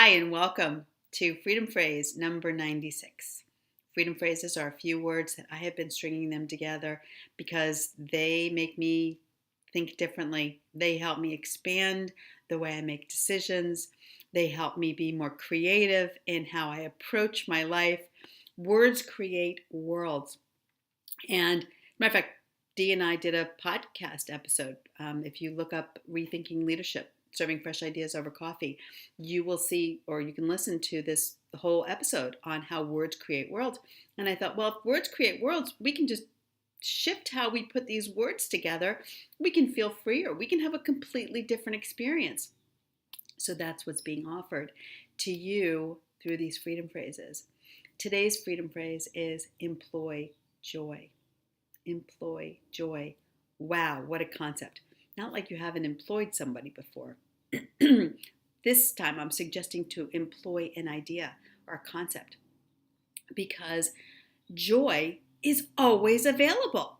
Hi, and welcome to Freedom Phrase number 96. Freedom phrases are a few words that I have been stringing them together because they make me think differently. They help me expand the way I make decisions. They help me be more creative in how I approach my life. Words create worlds. And matter of fact, Dee and I did a podcast episode. If you look up Rethinking Leadership, Serving Fresh Ideas Over Coffee, you will see, or you can listen to this whole episode on how words create worlds. And I thought, well, if words create worlds, we can just shift how we put these words together. We can feel freer. We can have a completely different experience. So that's what's being offered to you through these freedom phrases. Today's freedom phrase is employ joy. Employ joy. Wow, what a concept. Not like you haven't employed somebody before. This time I'm suggesting to employ an idea or a concept because joy is always available.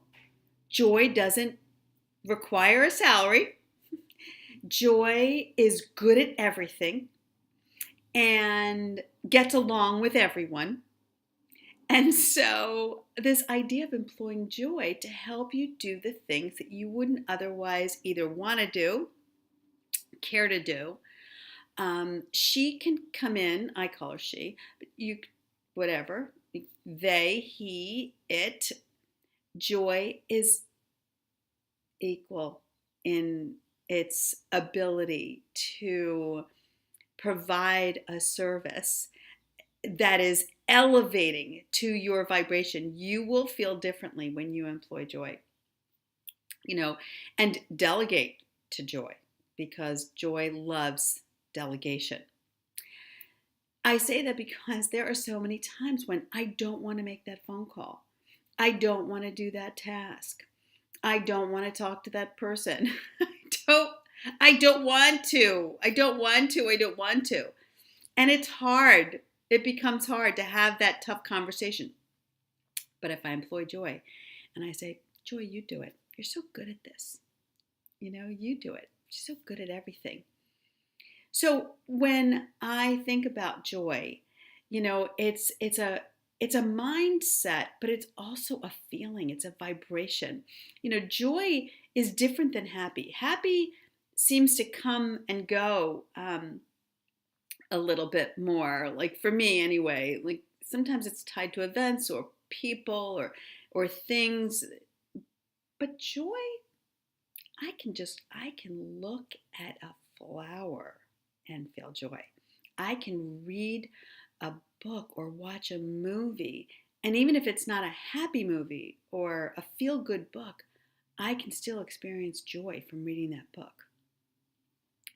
Joy doesn't require a salary. Joy is good at everything and gets along with everyone. And so this idea of employing joy to help you do the things that you wouldn't otherwise either want to do, care to do. She can come in, I call her she, but you, whatever, they, he, it. Joy is equal in its ability to provide a service that is elevating to your vibration. You will feel differently when you employ joy, and delegate to joy because joy loves delegation. I say that because there are so many times when I don't want to make that phone call. I don't want to do that task. I don't want to talk to that person. I don't want to. And it's hard. It becomes hard to have that tough conversation. But if I employ joy and I say, Joy, you do it. You're so good at this. You do it. You're so good at everything. So when I think about joy, it's a mindset, but it's also a feeling. It's a vibration. Joy is different than happy. Happy seems to come and go a little bit more, like for me anyway. Like sometimes it's tied to events or people or things. But joy, I can look at a flower and feel joy. I can read a book or watch a movie, and even if it's not a happy movie or a feel-good book, I can still experience joy from reading that book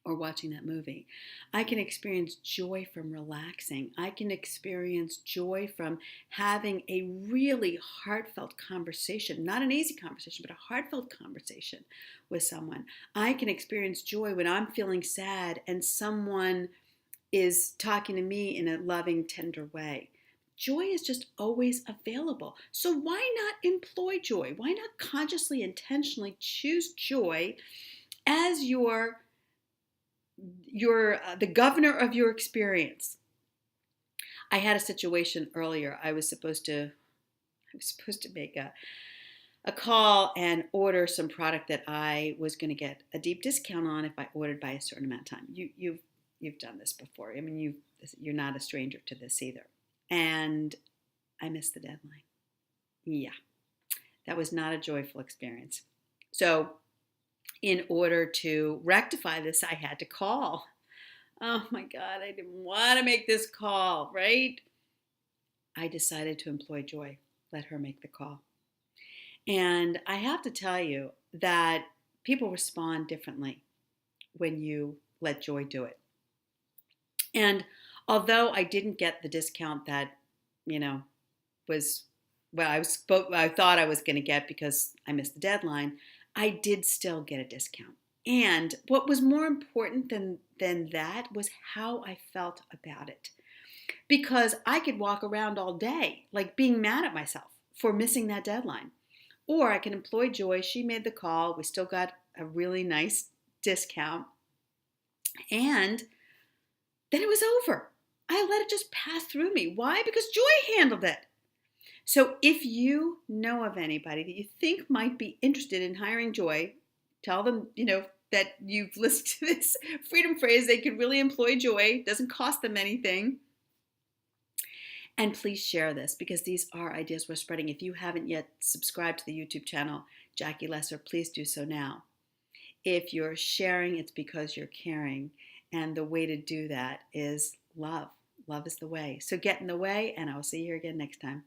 or watching that movie. I can experience joy from relaxing. I can experience joy from having a really heartfelt conversation, not an easy conversation, but a heartfelt conversation with someone. I can experience joy when I'm feeling sad and someone is talking to me in a loving, tender way. Joy is just always available. So why not employ joy? Why not consciously, intentionally choose joy as the governor of your experience? I had a situation earlier. I was supposed to make a call and order some product that I was going to get a deep discount on if I ordered by a certain amount of time. You've done this before. I mean, you're not a stranger to this either. And I missed the deadline. Yeah, that was not a joyful experience. So in order to rectify this, I had to call. Oh my God, I didn't want to make this call, right? I decided to employ joy, let her make the call. And I have to tell you that people respond differently when you let joy do it. And although I didn't get the discount that, was I thought I was going to get because I missed the deadline, I did still get a discount. And what was more important than that was how I felt about it. Because I could walk around all day like being mad at myself for missing that deadline. Or I can employ joy. She made the call. We still got a really nice discount. And then it was over. I let it just pass through me. Why? Because joy handled it. So if you know of anybody that you think might be interested in hiring joy, tell them, that you've listened to this freedom phrase. They could really employ joy. It doesn't cost them anything. And please share this because these are ideas we're spreading. If you haven't yet subscribed to the YouTube channel, Jackie Lesser, please do so now. If you're sharing, it's because you're caring. And the way to do that is love. Love is the way. So get in the way, and I will see you here again next time.